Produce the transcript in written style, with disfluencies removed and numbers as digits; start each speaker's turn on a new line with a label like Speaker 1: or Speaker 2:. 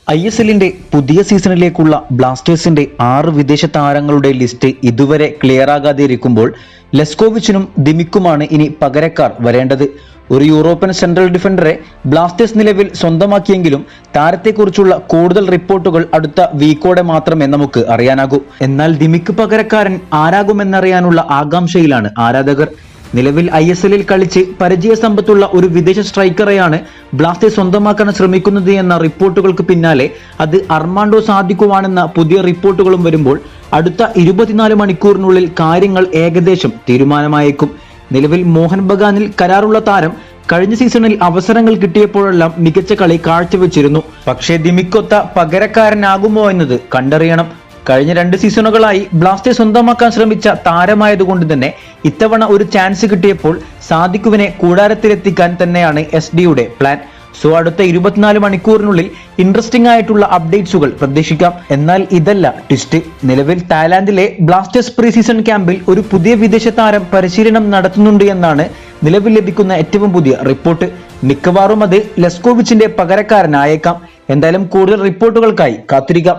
Speaker 1: ISLന്റെ പുതിയ സീസണിലേക്കുള്ള ബ്ലാസ്റ്റേഴ്സിന്റെ 6 വിദേശ താരങ്ങളുടെ ലിസ്റ്റ് ഇതുവരെ ക്ലിയറാകാതെ ഇരിക്കുമ്പോൾ ലെസ്കോവിച്ചിനും ദിമിക്കുമാണ് ഇനി പകരക്കാർ വരേണ്ടത്. ഒരു യൂറോപ്യൻ സെൻട്രൽ ഡിഫൻഡറെ ബ്ലാസ്റ്റേഴ്സ് നിലവിൽ സ്വന്തമാക്കിയെങ്കിലും താരത്തെക്കുറിച്ചുള്ള കൂടുതൽ റിപ്പോർട്ടുകൾ അടുത്ത വീക്കോടെ മാത്രമേ നമുക്ക് അറിയാനാകൂ. എന്നാൽ ദിമിക്ക് പകരക്കാരൻ ആരാകുമെന്നറിയാനുള്ള ആകാംക്ഷയിലാണ് ആരാധകർ. നിലവിൽ ISLൽ കളിച്ച് പരിചയസമ്പത്തുള്ള ഒരു വിദേശ സ്ട്രൈക്കറെയാണ് ബ്ലാസ്റ്റേഴ്സ് സ്വന്തമാക്കാൻ ശ്രമിക്കുന്നത് എന്ന റിപ്പോർട്ടുകൾക്ക് പിന്നാലെ അത് അർമാൻഡോ സാദിക്കുവാണെന്ന പുതിയ റിപ്പോർട്ടുകളും വരുമ്പോൾ അടുത്ത 24 മണിക്കൂറിനുള്ളിൽ കാര്യങ്ങൾ ഏകദേശം തീരുമാനമായേക്കും. നിലവിൽ മോഹൻ ബഗാനിൽ കരാറുള്ള താരം കഴിഞ്ഞ സീസണിൽ അവസരങ്ങൾ കിട്ടിയപ്പോഴെല്ലാം മികച്ച കളി കാഴ്ചവെച്ചിരുന്നു. പക്ഷേ ദിമിക്കൊത്ത പകരക്കാരനാകുമോ എന്നത് കണ്ടറിയണം. കഴിഞ്ഞ 2 സീസണുകളായി ബ്ലാസ്റ്റേഴ്സ് സ്വന്തമാക്കാൻ ശ്രമിച്ച താരമായതുകൊണ്ട് തന്നെ ഇത്തവണ ഒരു ചാൻസ് കിട്ടിയപ്പോൾ സാദിഖുവിനെ കൂടാരത്തിലെത്തിക്കാൻ തന്നെയാണ് SD-യുടെ പ്ലാൻ. സോ അടുത്ത 24 മണിക്കൂറിനുള്ളിൽ ഇൻട്രസ്റ്റിംഗ് ആയിട്ടുള്ള അപ്ഡേറ്റ്സുകൾ പ്രതീക്ഷിക്കാം. എന്നാൽ ഇതല്ല ട്വിസ്റ്റ്. നിലവിൽ തായ്ലാന്റിലെ ബ്ലാസ്റ്റേഴ്സ് പ്രീ സീസൺ ക്യാമ്പിൽ ഒരു പുതിയ വിദേശ താരം പരിശീലനം നടത്തുന്നുണ്ട് എന്നാണ് നിലവിൽ ലഭിക്കുന്ന ഏറ്റവും പുതിയ റിപ്പോർട്ട്. മിക്കവാറും അത് ലെസ്കോവിച്ചിന്റെ പകരക്കാരനായേക്കാം. എന്തായാലും കൂടുതൽ റിപ്പോർട്ടുകൾക്കായി കാത്തിരിക്കാം.